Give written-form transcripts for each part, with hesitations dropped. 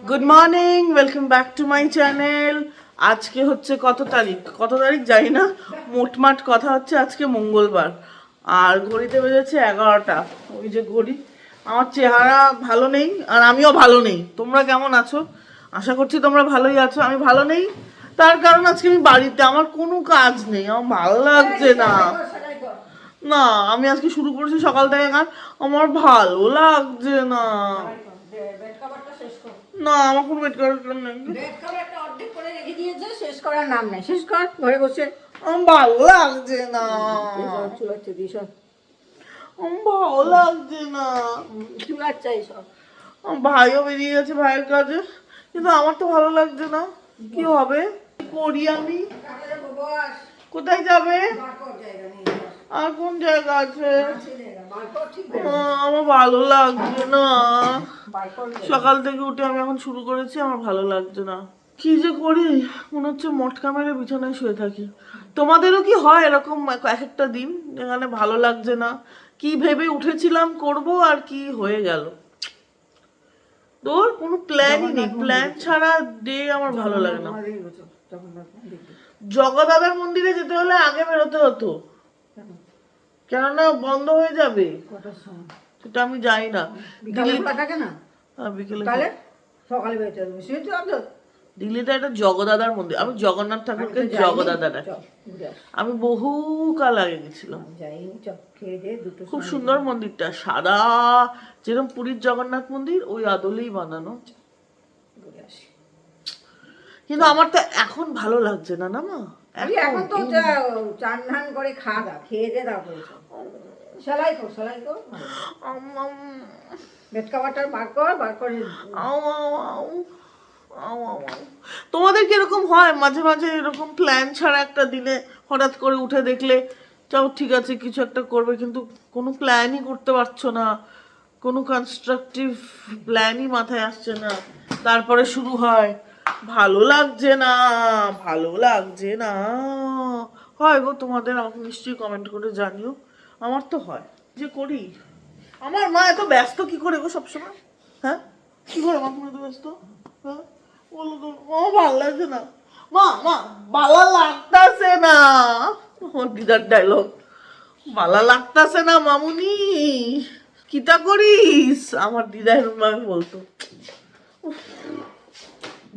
Good morning, welcome back to my channel. আজকে হচ্ছে কত তারিখ জানি না, মোটমাট কথা হচ্ছে আজকে মঙ্গলবার। আর ঘড়িতে বেজেছে 11টা। ওই যে ঘড়ি, আমার চেহারা ভালো নেই আর আমিও ভালো নেই। তোমরা কেমন আছো? আশা করছি তোমরা ভালোই আছো। আমি ভালো নেই তার কারণ আজকে আমি বাড়িতে, আমার কোনো কাজ নেই, আমার ভালো লাগছে না। না, আমি আজকে শুরু করেছি সকাল থেকে গান, আমার ভালো লাগছে না। না, আমার কোনো বেড করার কারণ নেই। অর্ধেক করে রেখে দিয়েছে, শেষ করার নাম নেই। শেষ কর ঘরে বসে। আমার ভালো লাগছে না। চুলাচ্ছে দিস আমার ভালো লাগছে না। চুলাচ্ছে এইসব। আমার ভাইও বেরিয়ে গেছে ভাইয়ের কাজে, কিন্তু আমার তো ভালো লাগছে না। কি হবে করি আমি? কোথায় যাবে? আর কোন জায়গা আছে? আমার ভালো লাগছে না। সকাল থেকে উঠে আমি এখন শুরু করেছি, আমার ভালো লাগছে না। কি যে করি, মনে হচ্ছে মটকা মেরে বিছানায় শুয়ে থাকি। তোমাদেরও কি হয় এরকম এক একটা দিন যেখানে ভালো লাগছে না? কি ভেবে উঠেছিলাম করব আর কি হয়ে গেল। তোর কোনো প্ল্যানই নেই, প্ল্যান ছাড়া ডে আমার ভালো লাগে না। জগদাদার মন্দিরে যেতে হলে আগে বেরোতে হতো, কেননা বন্ধ হয়ে যাবে। সেটা আমি জানি না। বিকেলে সকালে বেরোতে হবে। দিল্লিতে একটা জগদাদার মন্দির, আমি জগন্নাথ ঠাকুরকে জগদাদা ডাকি। আমি বহুকাল আগে গেছিলাম। খুব সুন্দর মন্দিরটা, সাদা, যেরকম পুরীর জগন্নাথ মন্দির ওই আদলেই বানানো। কিন্তু আমার তো এখন ভালো লাগছে না। না মা, এখন তো চান ধান করে খেয়ে দে, তারপরে সেলাই কর বেড কাভারটা বার করে। তোমাদের কিরকম হয় মাঝে মাঝে এরকম প্ল্যান ছাড়া একটা দিনে হঠাৎ করে উঠে দেখলে চাও ঠিক আছে কিছু একটা করবে, কিন্তু কোনো প্ল্যানই করতে পারছো না, কোনো কনস্ট্রাকটিভ প্ল্যানই মাথায় আসছে না, তারপরে শুরু হয় ভালো লাগছে না, ভালো লাগছে না। হয় গো তোমাদের? আমাকে নিশ্চয়ই কমেন্ট করে জানিও। আমার তো হয় যে করি। আমার মা এত ব্যস্ত কি করে গো সবসময়? হ্যাঁ, কি করে মা তুমি এত ব্যস্ত? হ্যাঁ বলো তো। আমার ভালো লাগছে না মা, ভালো লাগতাছে না। আমার দিদার ডায়লগ, ভালো লাগতাছে না মামুনি, কিটা করিস? আমার দিদা এরকম ভাবে বলতো।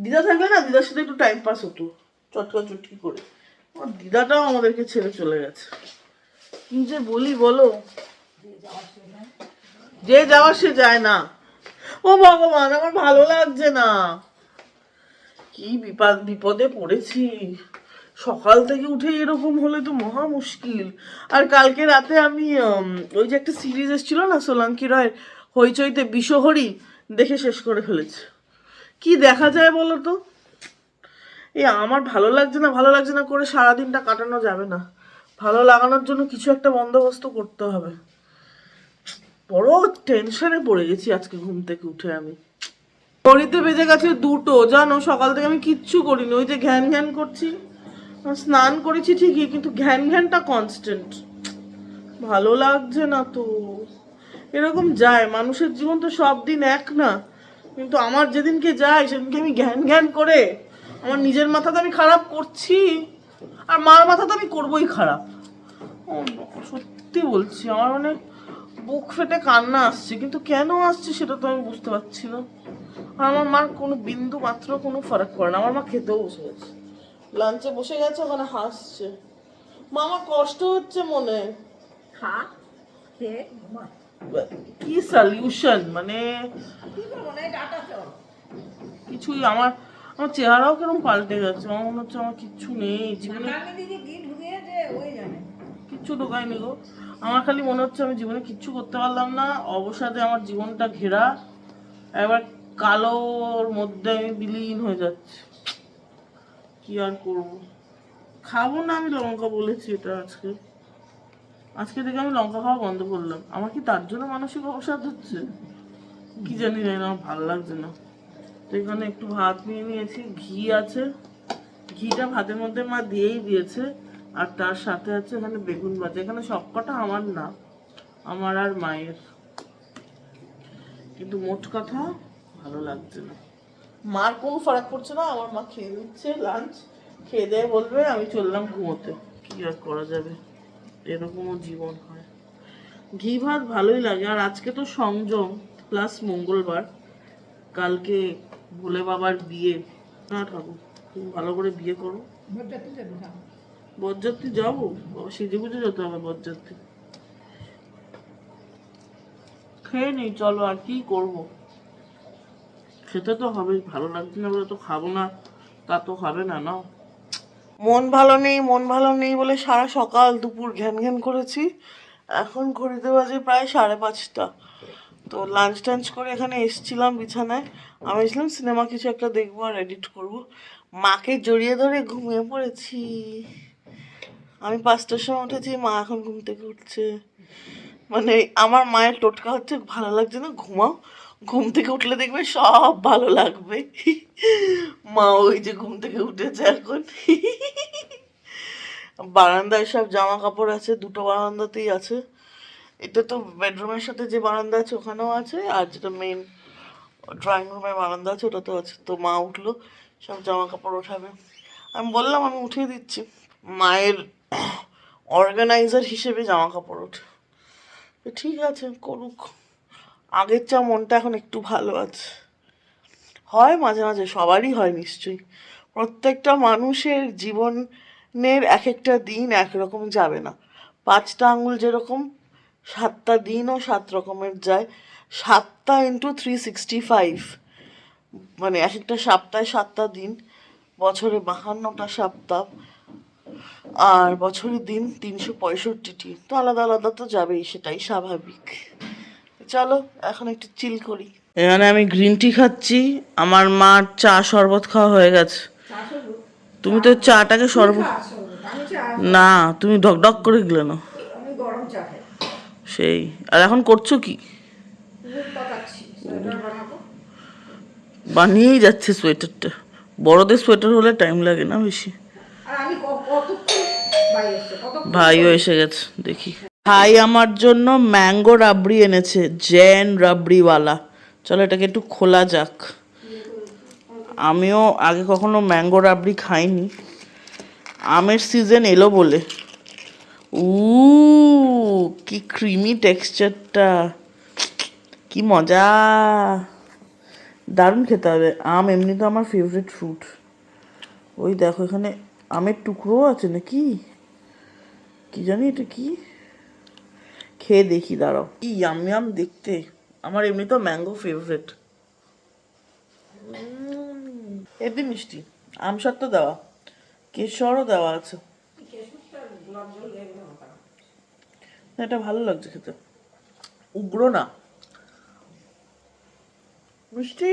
দিদা থাকলে না, দিদার সাথে একটু টাইম পাস হতো চটকা চটকি করে। আমার দিদাটাও আমাদেরকে ছেড়ে চলে গেছে। কি যে বলি বলো, যে যাওয়ার সে যায় না। ও ভগবান, আমার ভালো লাগছে না। কি বিপদে পড়েছি। সকাল থেকে উঠে এরকম হলে তো মহা মুশকিল। আর কালকে রাতে আমি ওই যে একটা সিরিজ এসেছিল না সোলাঙ্কি রয়, হইচইতে, বিষহরি, দেখে শেষ করে ফেলেছে। কি দেখা যায় বলো তো? আমার ভালো লাগছে না করে সারাদিনটা কাটানো যাবে না। ভালো লাগানোর জন্য কিছু একটা বন্দোবস্ত করতে হবে। বড় টেনশনে পড়ে গেছি আজকে ঘুম থেকে উঠে আমি। ঘড়িতে বেজে গেছে 2টো, জানো সকাল থেকে আমি কিচ্ছু করিনি। ওই যে ঘ্যান ঘ্যান করছি, স্নান করেছি ঠিকই, কিন্তু ঘ্যান ঘ্যানটা কনস্ট্যান্ট। ভালো লাগছে না তো। এরকম যায়, মানুষের জীবন তো সব দিন এক না। কিন্তু আমার যেদিনকে যায় সেদিনকে আমি ঘ্যান ঘ্যান করে আমার নিজের মাথা তো আমি খারাপ করছি, আর মার মাথা তো আমি করবোই খারাপ। সত্যি বলছি, আমার মানে বুক ফেটে কান্না আসছে, কিন্তু কেন আসছে সেটা তো আমি বুঝতে পারছি না। আর আমার মার কোনো বিন্দু মাত্র কোনো ফারাক পড়ে না। আমার মা খেতেও বসে গেছে, লাঞ্চে বসে গেছে, ওখানে হাসছে। মা, আমার কষ্ট হচ্ছে মনে। কি সলিউশন মানে কিছুই। আমার আমার চেহারাও কেরম পাল্টে গেছে, আমার মনে হচ্ছে আমার কিচ্ছু নেই জীবনে, কিচ্ছু ঢোকায়নি গো। আমার খালি মনে হচ্ছে আমি জীবনে কিচ্ছু করতে পারলাম না, অবসাদে আমার জীবনটা ঘেরা, এবার কালোর মধ্যে আমি বিলীন হয়ে যাচ্ছি। কি আর করবো? খাবো না আমি লঙ্কা, বলেছি এটা। আজকে থেকে আমি লঙ্কা খাওয়া বন্ধ করলাম। আমার কি তার জন্য মানসিক অবসাদ হচ্ছে? কি জানি না, আমার ভালো লাগছে না। তো এখানে একটু ভাত নিয়ে নিয়েছি, ঘি আছে, ঘিটা ভাতের মধ্যে মা দিয়েই দিয়েছে। আর তার সাথে আছে এখানে বেগুন ভাজা। এখানে সবকটা আমার না, আমার আর মায়ের। কিন্তু মোট কথা ভালো লাগছে না। মার কোনো ফারাক পড়ছে না, আমার মা খেয়ে নিচ্ছে লাঞ্চ, খেয়ে দিয়ে বলবে আমি চললাম ঘুমোতে। কি আর করা যাবে, এরকমও জীবন হয়। ঘি ভাত ভালোই লাগে। আর আজকে তো সংযম প্লাস মঙ্গলবার, কালকে ভোলে বাবার বিয়ে। না ঠাকুর, তুমি ভালো করে বিয়ে করো। বরযাত্রী যাবো বাবা, সেজে বুঝে যেতে হবে বরযাত্রী। খেয়ে নেই চলো, আর কি করবো, খেতে তো হবে, ভালো লাগছে না বলে তো খাবো না, তা তো হবে না না। মন ভালো নেই, মন ভালো নেই বলে সারা সকাল দুপুর ঘ্যান ঘ্যান করেছি। এখন ঘড়িতে বাজে প্রায় 5:30। তো লাঞ্চ টাঞ্চ করে এখানে এসছিলাম বিছানায়। আমি এসেছিলাম সিনেমা কিছু একটা দেখবো আর এডিট করব। মাকে জড়িয়ে ধরে ঘুমিয়ে পড়েছি। আমি 5টার সময় উঠেছি, মা এখন ঘুম থেকে উঠছে। মানে আমার মায়ের টোটকা হচ্ছে, ভালো লাগছে না ঘুমাও, ঘুম থেকে উঠলে দেখবে সব ভালো লাগবে। মা ওই যে ঘুম থেকে উঠেছে এখন। বারান্দায় সব জামা কাপড় আছে, দুটো বারান্দাতেই আছে। এটা তো বেডরুমের সাথে যে বারান্দা আছে ওখানেও আছে, আর যেটা মেইন ড্রয়িং রুমের বারান্দা আছে ওটাতেও আছে। তো মা উঠলো, সব জামা কাপড় ওঠাবে। আমি বললাম আমি উঠিয়ে দিচ্ছি। মায়ের অর্গানাইজার হিসেবে জামা কাপড় ওঠে। ঠিক আছে করুক, আগের চা মনটা এখন একটু ভালো আছে। হয় মাঝে মাঝে, সবারই হয় নিশ্চয়ই। প্রত্যেকটা মানুষের জীবনের এক একটা দিন একরকম যাবে না। 5টা আঙুল যেরকম, 7টা দিনও 7 রকমের যায়। 7টা ইন্টু 365, মানে এক একটা সপ্তাহে 7টা দিন, বছরে 52টা সপ্তাহ, আর বছরের দিন 365টি। তো আলাদা আলাদা তো যাবেই, সেটাই স্বাভাবিক। চলো এখন একটু চিল করি। এখানে আমি গ্রিন টি খাচ্ছি, আমার মার চা শরবত খাওয়া হয়ে গেছে। তুমি তো চাটাকে শরবত, না তুমি ঢকঢক করে গেলে না। আমি গরম চা খাই। সেই, আর এখন করছো কি? বানিয়েই যাচ্ছে সোয়েটারটা। বড়দের সোয়েটার হলে টাইম লাগে না বেশি। ভাইও এসে গেছে দেখি। ভাই আমার জন্য ম্যাঙ্গো রাবড়ি এনেছে, জেন রাবড়িওয়ালা। চলো এটাকে একটু খোলা যাক। আমিও আগে কখনো ম্যাঙ্গো রাবড়ি খাইনি, আমের সিজন এলো বলে। কি ক্রিমি টেক্সচারটা, কি মজা, দারুণ খেতে হবে। আম এমনি তো আমার ফেভারিট ফ্রুট। ওই দেখো এখানে আমের টুকরোও আছে নাকি, কি জানি এটা কি, খেয়ে দেখি দাঁড়াও। কি ইয়ামি আম দেখতে, আমার এমনি তো ম্যাঙ্গো ফেভারিট। এমনি মিষ্টি, আম সত্ত্ব দেওয়া, কেশরও দেওয়া আছে। এটা ভালো লাগছে খেতে, উগ্র না, মিষ্টি।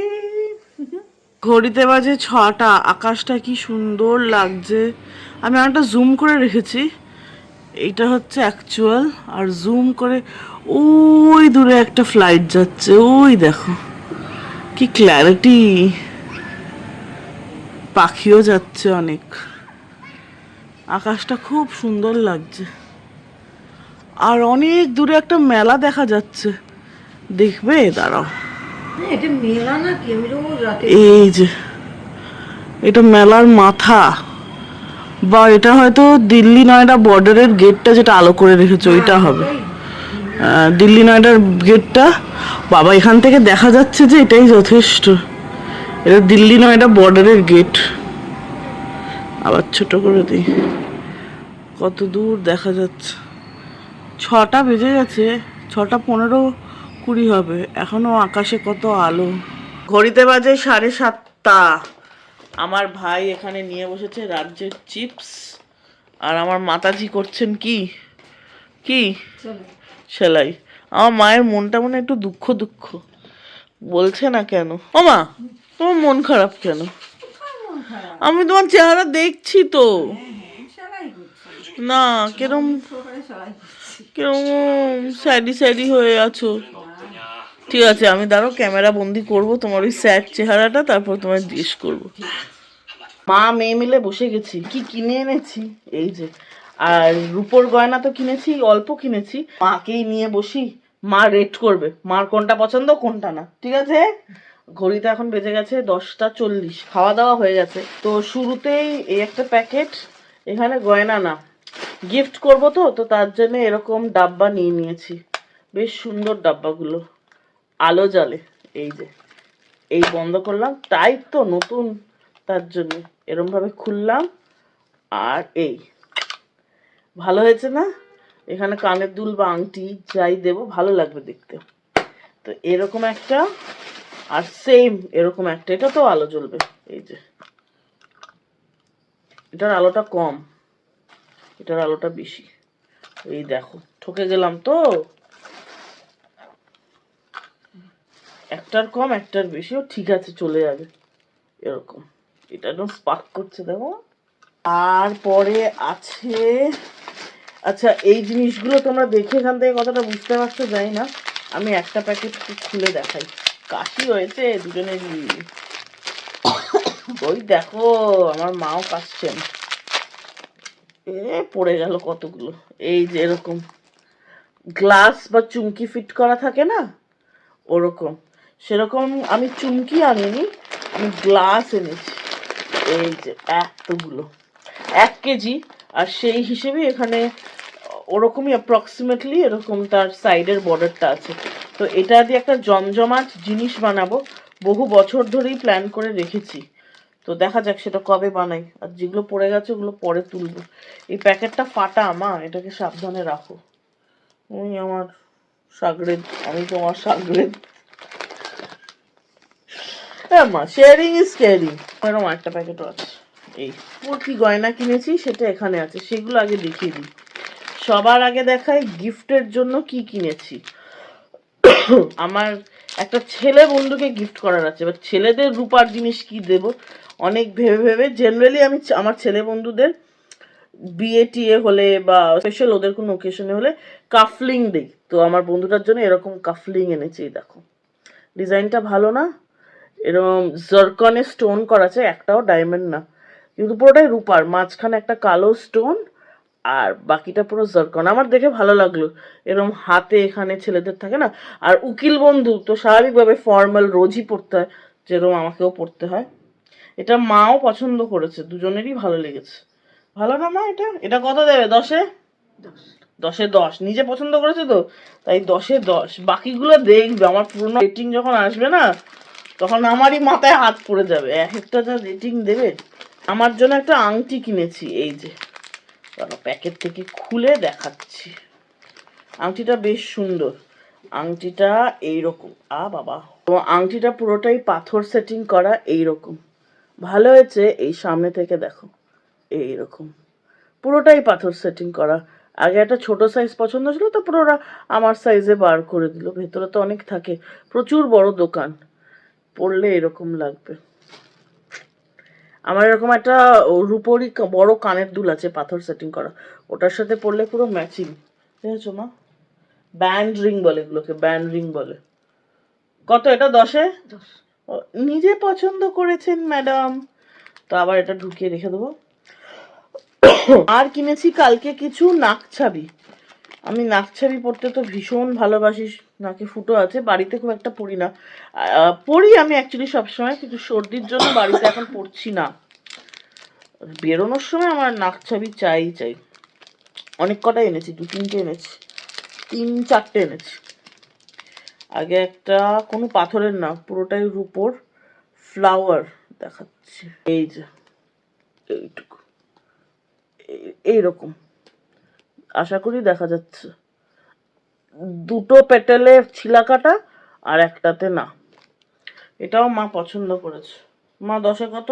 ঘড়িতে বাজে 6টা, আকাশটা কি সুন্দর লাগছে। আমি একটা জুম করে রেখেছি, এইটা হচ্ছে অ্যাকচুয়াল, আর জুম করে ওই দূরে একটা ফ্লাইট যাচ্ছে, ওই দেখো কি ক্ল্যারিটি, পাখিও যাচ্ছে অনেক। আকাশটা খুব সুন্দর লাগছে। আর অনেক দূরে একটা মেলা দেখা যাচ্ছে, দেখবে দাঁড়াও। এটা মেলা না কি, আমি রোজ রাতে এই যে এটা মেলার মাথা, বা এটা হয়তো দিল্লি নয়ডা বর্ডারের গেটটা যেটা আলো করে রেখেছে ওইটা হবে। দিল্লি নয়ডার গেটটা, বাবা এখান থেকে দেখা যাচ্ছে যে এটাই যথেষ্ট। এটা দিল্লি নয়ডা বর্ডারের গেট। আবার ছোট করে দিই, কত দূর দেখা যাচ্ছে। 6টা বেজে গেছে, 6টা 15-20 হবে, এখনো আকাশে কত আলো। ঘড়িতে বাজে 7:30। আমার ভাই এখানে নিয়ে বসেছে রাজ্যের চিপস, আর আমার মাতাজি করছেন কি কি সেলাই। আমার মায়ের মনটা মনে একটু দুঃখ দুঃখ, বলছে না কেন। ও মা, তোমার মন খারাপ কেন? আমি তোমার চেহারা দেখছি তো, না কিরম কিরম স্যাডি স্যাডি হয়ে আছো। ঠিক আছে আমি দাঁড়াও ক্যামেরা বন্দি করবো তোমার ওই স্যাড চেহারাটা, তারপর তোমায় জিজ্ঞেস করবো। মা মেয়ে মিলে বসে গেছি, কি কিনে এনেছি এই যে। আর রূপোর গয়না তো কিনেছি, অল্প কিনেছি। মাকেই নিয়ে বসি, মা রেট করবে মার কোনটা পছন্দ কোনটা না, ঠিক আছে? ঘড়িতে এখন বেজে গেছে 10টা 40, খাওয়া দাওয়া হয়ে গেছে। তো শুরুতেই এই একটা প্যাকেট, এখানে গয়না না, গিফট করব, তো তো তার জন্য এরকম ডাব্বা নিয়ে নিয়েছি। বেশ সুন্দর ডাব্বাগুলো, আলো জ্বলে। এই যে, এই বন্ধ করলাম, টাইট তো নতুন, তার জন্য এরম ভাবে খুললাম। আর এই ভালো হয়েছে না? এখানে কানের দুল বা আংটি যাই দেবো ভালো লাগবে দেখতে। তো এরকম একটা, আর সেম এরকম একটা, এটা তো আলো জ্বলবে। এই যে, এটার আলোটা কম, এটার আলোটা বেশি। এই দেখো, ঠকে গেলাম তো, একটার কম একটার বেশি, ও ঠিক আছে চলে যাবে এরকম। এটা একদম স্পার্ক করছে দেখো। আর পরে আছে, আচ্ছা এই জিনিসগুলো তোমরা দেখে এখান থেকে কতটা বুঝতে পারছো জানি না, আমি একটা প্যাকেট খুলে দেখাই। কাশি হয়েছে দুজনেরই। ওই দেখো, আমার মাও কাশছেন। পড়ে গেল কতগুলো। এই যে এরকম গ্লাস বা চুমকি ফিট করা থাকে না, ওরকম। সেরকম আমি চুমকি আনিনি, আমি গ্লাস এনেছি। এই যে এতগুলো, 1 কেজি। আর সেই হিসেবে এখানে ওরকমই অ্যাপ্রক্সিমেটলি এরকম তার সাইডের বর্ডারটা আছে। তো এটা দিয়ে একটা জমজমাট জিনিস বানাবো, বহু বছর ধরেই প্ল্যান করে রেখেছি। তো দেখা যাক সেটা কবে বানাই। আর যেগুলো পড়ে গেছে ওগুলো পরে তুলবো। এই প্যাকেটটা ফাটা, মা এটাকে সাবধানে রাখো। ওই আমার সাগরেদ, আমি তোমার সাগরেদ। হ্যাঁ মা, শেয়ারিং ইজ কেয়ারিং। এরকম একটা প্যাকেটও আছে। এই কি গয়না কিনেছি সেটা এখানে আছে, সেগুলো আগে দেখিয়ে দিই। সবার আগে দেখাই গিফটের জন্য কি কিনেছি। আমার একটা ছেলে বন্ধুকে গিফট করার আছে, এবার ছেলেদের রূপার জিনিস কি দেব অনেক ভেবে ভেবে, জেনারেলি আমি আমার ছেলে বন্ধুদের বিয়ে টিয়ে হলে বা স্পেশাল ওদের কোনো ওকেশনে হলে কাফলিং দিই। তো আমার বন্ধুটার জন্য এরকম কাফলিং এনেছি। দেখো ডিজাইনটা ভালো না? এরকম জারকনে স্টোন করা আছে, একটাও ডায়মন্ড না, কিন্তু পুরোটাই রূপার, মাঝখানে একটা কালো স্টোন, আর বাকিটা পুরো জারকন। আমার দেখে ভালো লাগলো। এরকম হাতে এখানে ছেলেদের থাকে না, আর উকিল বন্ধু তো স্বাভাবিকভাবে ফর্মাল রোজই পড়তে হয়, যেরকম আমাকেও পড়তে হয়। এটা মাও পছন্দ করেছে, দুজনেরই ভালো লেগেছে। ভালো না মা? এটা এটা কত দেবে? 10-এ 10। নিজে পছন্দ করেছে তো, তাই 10-এ 10। বাকিগুলো দেখবে, আমার পুরোনো রেটিং যখন আসবে না, তখন আমারই মাথায় হাত পড়ে যাবে, এক একটা যা রেটিং দেবে। আমার জন্য একটা আংটি কিনেছি, এই যে প্যাকেট থেকে খুলে দেখাচ্ছি। আংটিটা বেশ সুন্দর। আংটিটা এইরকম, বাবা, তো আংটিটা পুরোটাই পাথর সেটিং করা, এইরকম ভালো হয়েছে। এই সামনে থেকে দেখো, এইরকম পুরোটাই পাথর সেটিং করা। আগে একটা ছোট সাইজ পছন্দ ছিল, তারপর ওরা আমার সাইজে বার করে দিল। ভেতরে তো অনেক থাকে, প্রচুর বড় দোকান, পড়লে এরকম লাগবে। আমার এরকম একটা রূপোরই বড় কানের দুল আছে পাথর সেটিং করা, ওটার সাথে পরলে পুরো ম্যাচিং। দেখেছো মা? ব্যান্ড রিং বলে এগুলোকে, ব্যান্ড রিং বলে। কত এটা? 10-এ 10। নিজে পছন্দ করেছেন ম্যাডাম। তো আবার এটা ঢুকিয়ে রেখে দেবো। আর কিনেছি কালকে কিছু নাকছাবি। আমি নাকছাবি পরতে তো ভীষণ ভালোবাসি, নাকে ফুটো আছে, বাড়িতে খুব একটা পরি না। পরি আমি অ্যাকচুয়ালি সবসময়, কিন্তু সর্দির জন্য বাড়িতে এখন পরছি না। বেরোনোর সময় আমার নাকছাবি চাই চাই। অনেক কটাই এনেছি, 2-3টে এনেছি, 3-4টে এনেছি। আগে একটা কোনো পাথরের না, পুরোটাই রূপোর ফ্লাওয়ার দেখাচ্ছি। এই যে এইটুকু, এইরকম, আশা করি দেখা যাচ্ছে। 2টো পেটেলে ছিলা কাটা, আর একটাতে না। এটাও মা পছন্দ করেছে। মা 10-এ কত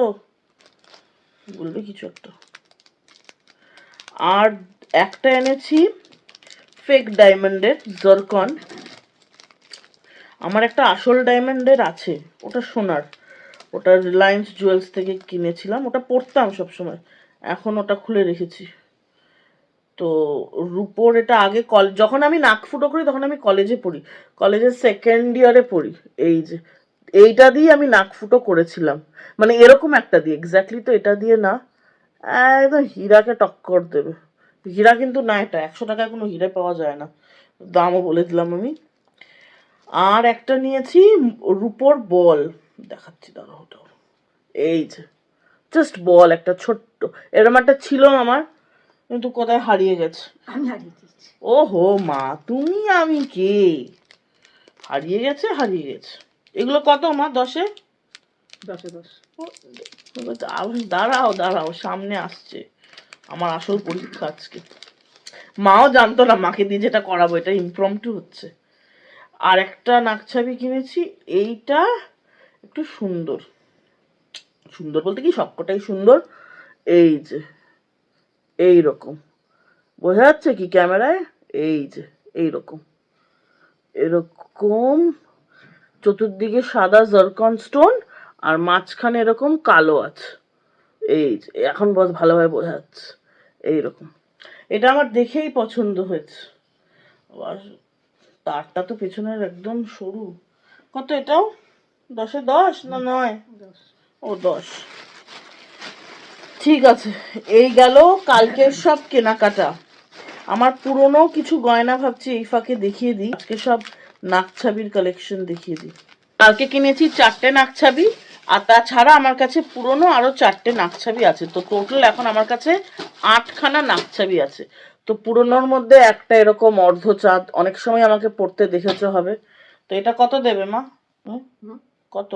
বলবে কিছু একটা। আর একটা এনেছি ফেক ডায়মন্ডের জারকন। আমার একটা আসল ডায়মন্ডের আছে, ওটা সোনার, ওটা রিলায়েন্স জুয়েলস থেকে কিনেছিলাম, ওটা পরতাম সবসময়, এখন ওটা খুলে রেখেছি। তো রূপোর এটা আগে যখন আমি নাক ফুটো করি তখন আমি কলেজে পড়ি, কলেজের 2nd ইয়ারে পড়ি। এই যে এইটা দিয়ে আমি নাক ফুটো করেছিলাম, মানে এরকম একটা দিয়ে, এক্স্যাক্টলি তো এটা দিয়ে না, একদম হীরাকে টক্কর দেবে। হীরা কিন্তু না, এটা 100 টাকায় কোনো হীরা পাওয়া যায় না, দামও বলে দিলাম আমি। আর একটা নিয়েছি রূপোর বল, দেখাচ্ছি, দাঁড়াও। ওটাও এই যে জাস্ট বল, একটা ছোট্ট এরকম একটা ছিল আমার, কিন্তু কোথায় হারিয়ে গেছে। আমি হারিয়ে দিচ্ছি। ওহো মা, তুমি আমি কে, হারিয়ে গেছে হারিয়ে গেছে। এগুলো কত মা? 10-এ? 10-এ 10। দাঁড়াও দাঁড়াও, সামনে আসছে আমার আসল পরীক্ষা আজকে। মাও জানতো না মাকে দিয়ে যেটা করাবো, এটা ইমপ্রম্পটু হচ্ছে। আর একটা নাকছাবি কিনেছি, এইটা একটু সুন্দর, সুন্দর বলতে কি সবকটাই সুন্দর। এই যে এইরকম, বোঝা যাচ্ছে কি ক্যামেরায়? এই যে এইরকম, এরকম চতুর্দিকে সাদা জারকন স্টোন আর মাঝখানে এরকম কালো আছে। এই যে এখন ভালোভাবে বোঝা যাচ্ছে এইরকম। এটা আমার দেখেই পছন্দ হয়েছে। আবার তারটা তো পেছনের একদম সরু। কত এটাও? 10-এ 10 না 9? 10। ও 10। ঠিক আছে, এই গেল কালকের সব কেনাকাটা। আমার পুরনো কিছু গয়না ভাবছি এই ফাঁকে দেখিয়ে দিই, আজকে সব নাকছাবির কালেকশন দেখিয়ে দিই। কালকে কিনেছি 4টে নাকছাবি, আর তাছাড়া আমার কাছে পুরনো আরো 4টে নাকছাবি আছে। তো টোটাল এখন আমার কাছে 8খানা নাকছাবি আছে। তো পুরনোর মধ্যে একটা এরকম অর্ধচাঁদ, অনেক সময় আমাকে পড়তে দেখেছো হবে। তো এটা কত দেবে মা? কত?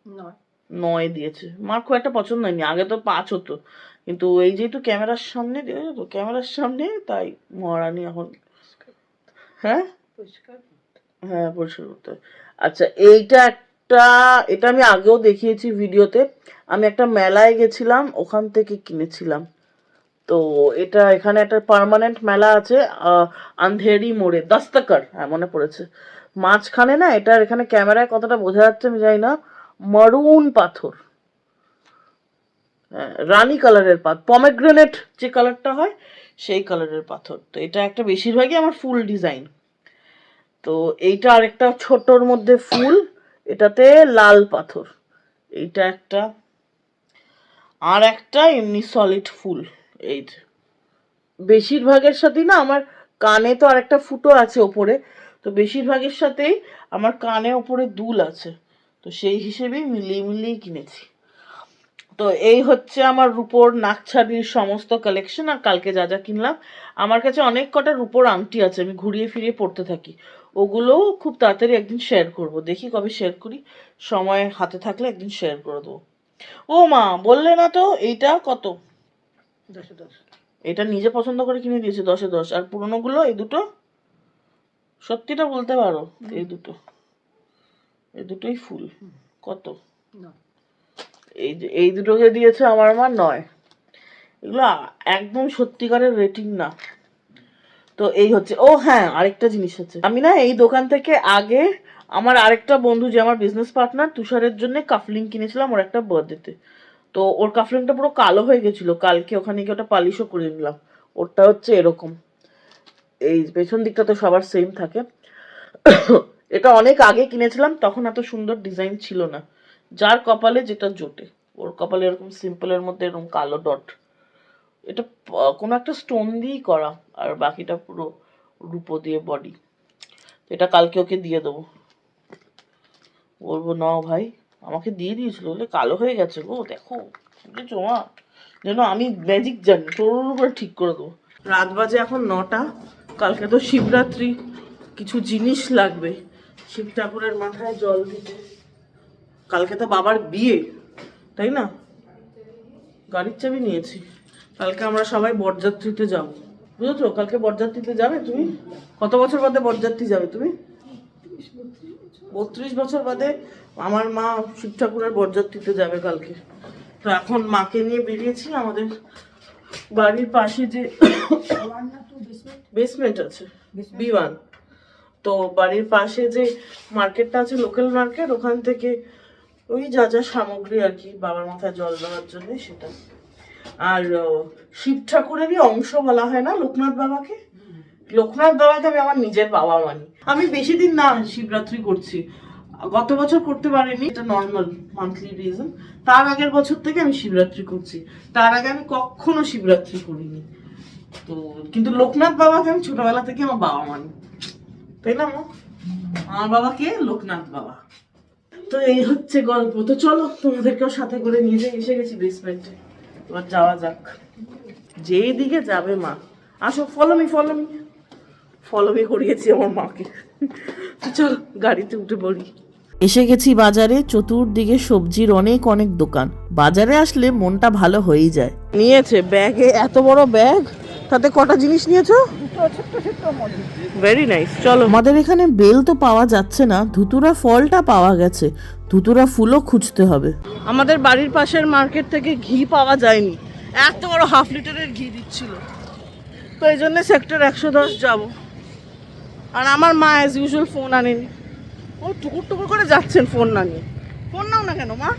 9। 9 দিয়েছে। মার খুব একটা পছন্দ হয়নি, আগে তো 5 হতো, কিন্তু এই যেহেতু ক্যামেরার সামনে দিয়েছে, তো ক্যামেরার সামনে তাই মহারানী এখন। হ্যাঁ হ্যাঁ, পরিষ্কার করতে হয়। আচ্ছা, এইটা একটা, এটা আমি আগেও দেখিয়েছি ভিডিওতে। আমি একটা মেলায় গেছিলাম, ওখান থেকে কিনেছিলাম। তো এটা এখানে একটা পার্মানেন্ট মেলা আছে, আন্ধেরি মোড়ে, দস্তকর, হ্যাঁ মনে পড়েছে। মাঝখানে না, এটার এখানে ক্যামেরায় কতটা বোঝা যাচ্ছে আমি জানি না, মারুন পাথর, রানী কালারের পাথর, পমেগ্রেনেট যে কালারটা হয় সেই কালারের পাথর। তো এটা একটা বেশিরভাগই আমার ফুল ডিজাইন। তো এইটা আরেকটা ছোটর মধ্যে ফুল, এটাতে লাল পাথর। এইটা একটা, আর একটা এমনি সলিড ফুল। এই যে বেশিরভাগের সাথেই না আমার কানে তো আরেকটা ফুটো আছে ওপরে, তো বেশিরভাগের সাথেই আমার কানে ওপরে দুল আছে, তো সেই হিসেবেই মিলিয়ে মিলিয়ে কিনেছি। তো এই হচ্ছে আমার রূপোর নাকছাবির সমস্ত কালেকশন। আর কালকে যা যা কিনলাম, আমার কাছে অনেক কটা রূপোর আংটি আছে, আমি ঘুরিয়ে ফিরিয়ে পড়তে থাকি। ওগুলোও খুব তাড়াতাড়ি একদিন শেয়ার করব, দেখি কবে শেয়ার করি, সময় হাতে থাকলে একদিন শেয়ার করে দেবো। ও মা, বললে না তো এইটা কত? 10-এ 10। এটা নিজে পছন্দ করে কিনে দিয়েছে 10-এ 10। আর পুরোনোগুলো এই দুটো? সত্যিটা বলতে পারো, এই দুটো, এই দুটোই ফুল। কত? 9। এই যে এই দুটোকে দিয়েছে আমার মা 9। এগুলো একদম সত্যিকারের রেটিং না। তো এই হচ্ছে। ও হ্যাঁ, আরেকটা জিনিস আছে, আমি না এই দোকান থেকে আগে আমার আরেকটা বন্ধু যে আমার বিজনেস পার্টনার, তুষারের জন্য কাফলিং কিনেছিলাম ওর একটা বার্থডেতে। তো ওর কাফলিংটা পুরো কালো হয়ে গেছিল, কালকে ওখানে গিয়ে ওটা পালিশও করে নিলাম। ওরটা হচ্ছে এরকম, এই পেছন দিকটা তো সবার সেম থাকে। এটা অনেক আগে কিনেছিলাম, তখন এত সুন্দর ডিজাইন ছিল না। যার কপালে যেটা জোটে, ওর কপালে এরকম সিম্পলের মধ্যে এরকম কালো ডট। এটা কোনো একটা স্টোন দিয়েই করা, আর বাকিটা পুরো রূপো দিয়ে বডি। এটা কালকে ওকে দিয়ে দেবো, বলবো নাও ভাই, আমাকে দিয়ে দিয়েছিল বলে কালো হয়ে গেছে গো, দেখো বুঝেছো মা, যেন আমি ম্যাজিক জানি, তোর উপরে ঠিক করে দেবো। রাত বাজে এখন 9টা। কালকে তো শিবরাত্রি, কিছু জিনিস লাগবে শিব ঠাকুরের মাথায় জল দিতে। কালকে তো বাবার বিয়ে, তাই না? গাড়ির চাবি নিয়েছি। কালকে আমরা সবাই বরযাত্রীতে যাব, বুঝেছো? কালকে বরযাত্রীতে যাবে তুমি? কত বছর বাদে বরযাত্রী যাবে তুমি? 32 বছর বাদে আমার মা শিব ঠাকুরের বরযাত্রীতে যাবে কালকে। তো এখন মাকে নিয়ে বেরিয়েছি। আমাদের বাড়ির পাশে যে বেসমেন্ট আছে, B1, তো বাড়ির পাশে যে মার্কেটটা আছে, লোকাল মার্কেট, ওখান থেকে ওই যা যা সামগ্রী আর কি বাবার মাথায় জল দেওয়ার জন্য সেটা। আর শিব ঠাকুরেরই অংশ বলা হয় না লোকনাথ বাবাকে? লোকনাথ বাবাকে আমি আমার নিজের বাবা মানি। আমি বেশি দিন না শিবরাত্রি করছি, গত বছর করতে পারিনি, এটা নর্মাল মান্থলি রিজন। তার আগের বছর থেকে আমি শিবরাত্রি করছি, তার আগে আমি কখনো শিবরাত্রি করিনি। তো কিন্তু লোকনাথ বাবাকে আমি ছোটবেলা থেকে আমার বাবা মানি, তাই না মা? আমার বাবাকে লোকনাথ বাবা। তো এই হচ্ছে গল্প। তো চলো তোমাদেরকেও সাথে করে নিয়ে যাই, এসে গেছি বেসমেন্টে, এবার যাওয়া যাক। যেই দিকে যাবে মা, আসো follow me follow me follow me করিয়েছি আমার মাকে। তো চলো গাড়িতে উঠে পড়ি। এসে গেছি বাজারে। চতুর্দিকে সবজির অনেক অনেক দোকান। বাজারে আসলে মনটা ভালো হয়েই যায়। নিয়েছে ব্যাগে, এত বড় ব্যাগ, তাতে কটা জিনিস নিয়েছো? Very nice. চলো। আমাদের এখানে বেল তো পাওয়া যাচ্ছে না, ধুতুরা ফলটা পাওয়া গেছে, ধুতুরা ফুলও খুঁজতে হবে। আমাদের বাড়ির পাশের মার্কেট থেকে ঘি পাওয়া যায়নি, এত বড় 1/2 লিটারের ঘি দিচ্ছিল, তো এই জন্য সেক্টর 110 যাবো। আর আমার মা অ্যাজ ইউজুয়াল ফোন আনেনি, ও টুকুর টুকুর করে যাচ্ছেন ফোন না নিয়ে। ফোন নাও না কেন মা?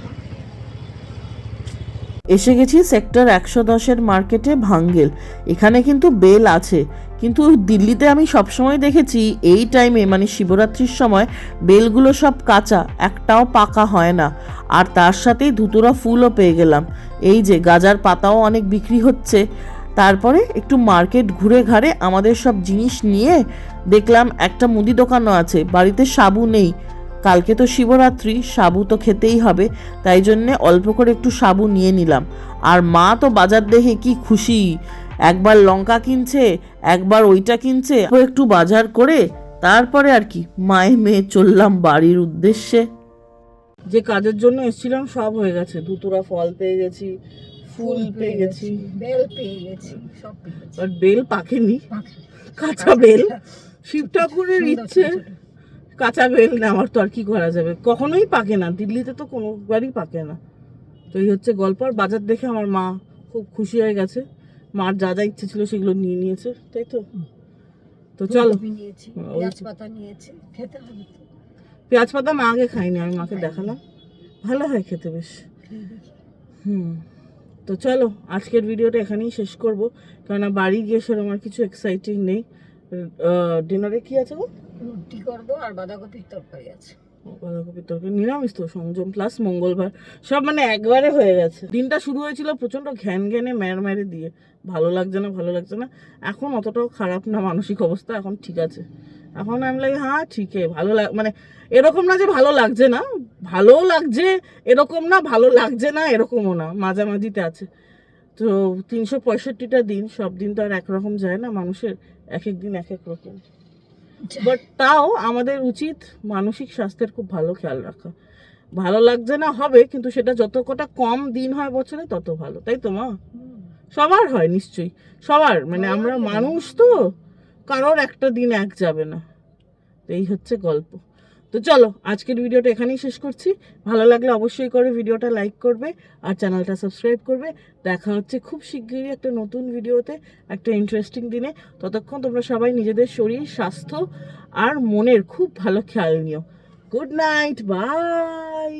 এসে গেছি সেক্টর 110-এর মার্কেটে ভাঙ্গেল। এখানে কিন্তু বেল আছে, কিন্তু দিল্লিতে আমি সবসময় দেখেছি এই টাইমে মানে শিবরাত্রির সময় বেলগুলো সব কাঁচা, একটাও পাকা হয় না। আর তার সাথেই ধুতুরা ফুলও পেয়ে গেলাম। এই যে গাজার পাতাও অনেক বিক্রি হচ্ছে। তারপরে একটু মার্কেট ঘুরে ঘাড়ে আমাদের সব জিনিস নিয়ে দেখলাম একটা মুদি দোকানও আছে। বাড়িতে সাবু নেই, কালকে তো শিবরাত্রি, সাবু তো খেতেই হবে, তাই জন্যে অল্প করে একটু সাবু নিয়ে নিলাম। আর মা তো বাজার দেখে কি খুশি, একবার লঙ্কা কিনছে, একবার ওইটা কিনছে। একটু বাজার করে তারপরে আর কি মায়ে মেয়ে চললাম বাড়ির উদ্দেশ্যে। যে কাজের জন্য এসেছিলাম সব হয়ে গেছে, ধুতুরা ফল পেয়ে গেছি, ফুল পেয়ে গেছি, বেল পেয়ে গেছি, সব পেয়ে গেছি। আর বেল পাকেনি, কাঁচা বেল। শিব ঠাকুরের ইচ্ছে কাঁচা বেল নেওয়ার, তো আর কি করা যাবে, কখনোই পাকে না, দিল্লিতে তো কোনোবারই পাকে না। তো এই হচ্ছে গল্প। আর বাজার দেখে আমার মা খুব খুশি হয়ে গেছে, মার যা যা ইচ্ছে ছিল সেগুলো নিয়ে নিয়েছে, তাই তো। তো চলো। নিয়েছি, পেঁয়াজ পাতা নিয়েছি, খেতে হবে তো। পেঁয়াজ পাতা মা আগে খাইনি, আমি মাকে দেখালাম, ভালো হয় খেতে বেশ। তো চলো আজকের ভিডিওটা এখানেই শেষ করব, কেননা বাড়ি গিয়ে সেরকম আর কিছু এক্সাইটিং নেই। ডিনারে কি আছে গো? রুটি করবো আর বাঁধাকপির তরকারি আছে। বাঁধাকপির তরকারি, নিরামিষ তো, সংযম প্লাস মঙ্গলবার, সব মানে একবারে হয়ে গেছে। দিনটা শুরু হয়েছিল প্রচন্ড ঘ্যান ঘ্যানে মেরে দিয়ে, ভালো লাগছে না ভালো লাগছে না। এখন অতটাও খারাপ না মানসিক অবস্থা, এখন ঠিক আছে। এখন আমি লাগে হ্যাঁ ঠিক ভালো মানে এরকম না যে ভালো লাগছে না, ভালো লাগছে এরকম না, ভালো লাগছে না এরকমও না, মাঝামাঝিতে আছে। তো 365টা দিন, সব দিন তো আর একরকম যায় না মানুষের, এক এক দিন এক এক রকম। বাট তাও আমাদের উচিত মানসিক স্বাস্থ্যের খুব ভালো খেয়াল রাখা। ভালো লাগছে না হবে, কিন্তু সেটা যত কটা কম দিন হয় বছরে তত ভালো, তাই তো মা? সবার হয় নিশ্চয়ই, সবার, মানে আমরা মানুষ তো, কারোর একটা দিন এক যাবে না। এই হচ্ছে গল্প। তো চলো আজকের ভিডিওটা এখানেই শেষ করছি। ভালো লাগলে অবশ্যই করে ভিডিওটা লাইক করবে আর চ্যানেলটা সাবস্ক্রাইব করবে। দেখা হচ্ছে খুব শিগগিরই একটা নতুন ভিডিওতে, একটা ইন্টারেস্টিং দিনে। ততক্ষণ তোমরা সবাই নিজেদের শরীর, স্বাস্থ্য আর মনের খুব ভালো খেয়াল নিও। Good night, by.